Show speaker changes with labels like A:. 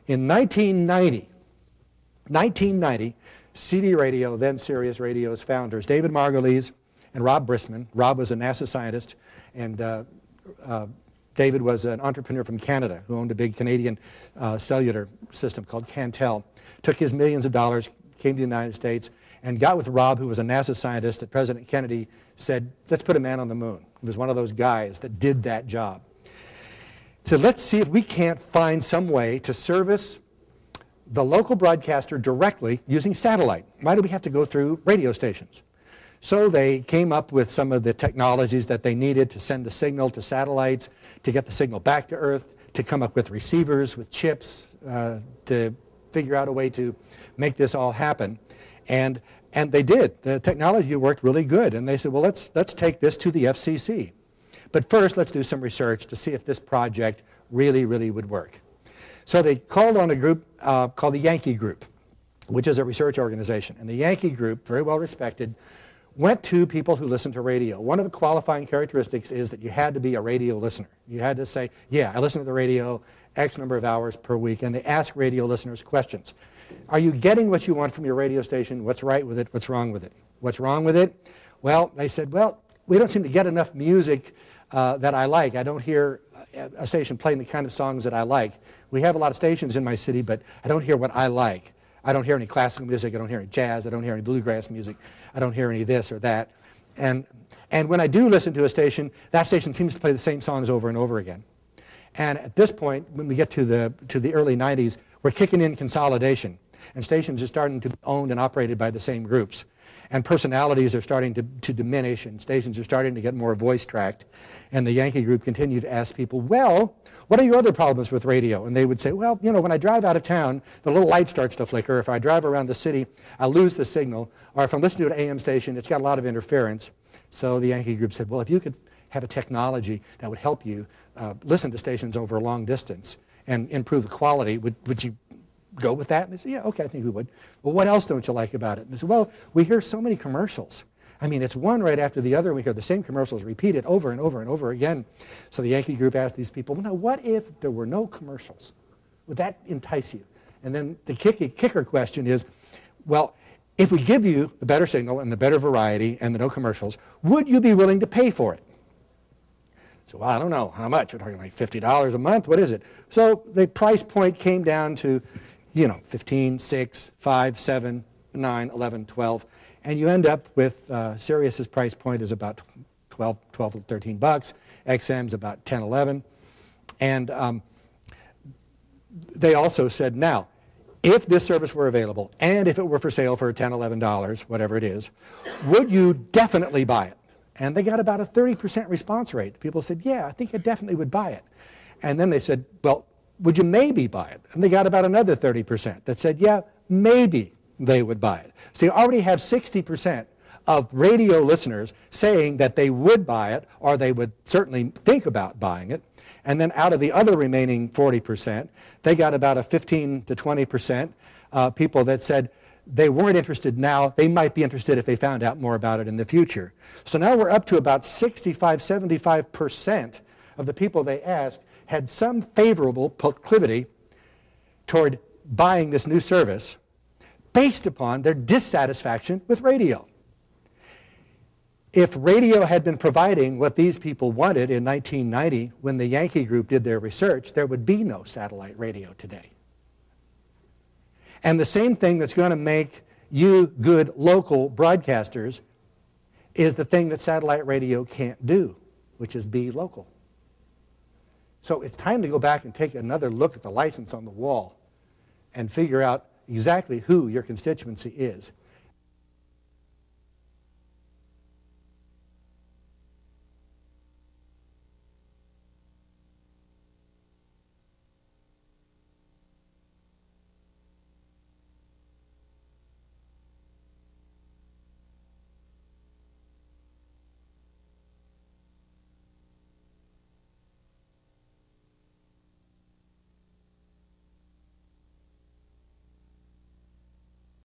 A: In 1990, CD Radio, then Sirius Radio's founders, David Margulies and Rob Brisman. Rob was a NASA scientist, and David was an entrepreneur from Canada who owned a big Canadian cellular system called Cantel. Took his millions of dollars, came to the United States, and got with Rob, who was a NASA scientist that President Kennedy said, let's put a man on the moon. He was one of those guys that did that job. So let's see if we can't find some way to service the local broadcaster directly using satellite. Why do we have to go through radio stations? So they came up with some of the technologies that they needed to send the signal to satellites, to get the signal back to Earth, to come up with receivers, with chips, to figure out a way to make this all happen. And they did. The technology worked really good. And they said, well, let's take this to the FCC. But first, let's do some research to see if this project really, really would work. So they called on a group called the Yankee Group, which is a research organization. And the Yankee Group, very well respected, went to people who listen to radio. One of the qualifying characteristics is that you had to be a radio listener. You had to say, yeah, I listen to the radio X number of hours per week. And they ask radio listeners questions. Are you getting what you want from your radio station? What's right with it? What's wrong with it? What's wrong with it? Well, they said, well, we don't seem to get enough music that I like. I don't hear a station playing the kind of songs that I like. We have a lot of stations in my city, but I don't hear what I like. I don't hear any classical music. I don't hear any jazz. I don't hear any bluegrass music. I don't hear any this or that. And when I do listen to a station, that station seems to play the same songs over and over again. And at this point, when we get to the early 90s, we're kicking in consolidation. And stations are starting to be owned and operated by the same groups. And personalities are starting to diminish, and stations are starting to get more voice-tracked. And the Yankee Group continued to ask people, well, what are your other problems with radio? And they would say, well, you know, when I drive out of town, the little light starts to flicker. If I drive around the city, I lose the signal. Or if I'm listening to an AM station, it's got a lot of interference. So the Yankee Group said, well, if you could have a technology that would help you listen to stations over a long distance and improve the quality, would you go with that? And they said, yeah, okay, I think we would. Well, what else don't you like about it? And they said, well, we hear so many commercials. I mean, it's one right after the other. We hear the same commercials repeated over and over and over again. So the Yankee Group asked these people, well, now, what if there were no commercials? Would that entice you? And then the kicker question is, well, if we give you the better signal and the better variety and the no commercials, would you be willing to pay for it? So, well, I don't know. How much? We're talking like $50 a month? What is it? So the price point came down to, you know, 15, 6, 5, 7, 9, 11, 12. And you end up with Sirius's price point is about 12 or 13 bucks. XM's about 10, 11. And they also said, now, if this service were available and if it were for sale for $10, $11, whatever it is, would you definitely buy it? And they got about a 30% response rate. People said, yeah, I think I definitely would buy it. And then they said, well, would you maybe buy it? And they got about another 30% that said, yeah, maybe they would buy it. So you already have 60% of radio listeners saying that they would buy it or they would certainly think about buying it. And then out of the other remaining 40%, they got about a 15 to 20% people that said they weren't interested now. They might be interested if they found out more about it in the future. So now we're up to about 65, 75% of the people they asked had some favorable proclivity toward buying this new service based upon their dissatisfaction with radio. If radio had been providing what these people wanted in 1990 when the Yankee Group did their research, there would be no satellite radio today. And the same thing that's going to make you good local broadcasters is the thing that satellite radio can't do, which is be local. So it's time to go back and take another look at the license on the wall and figure out exactly who your constituency is.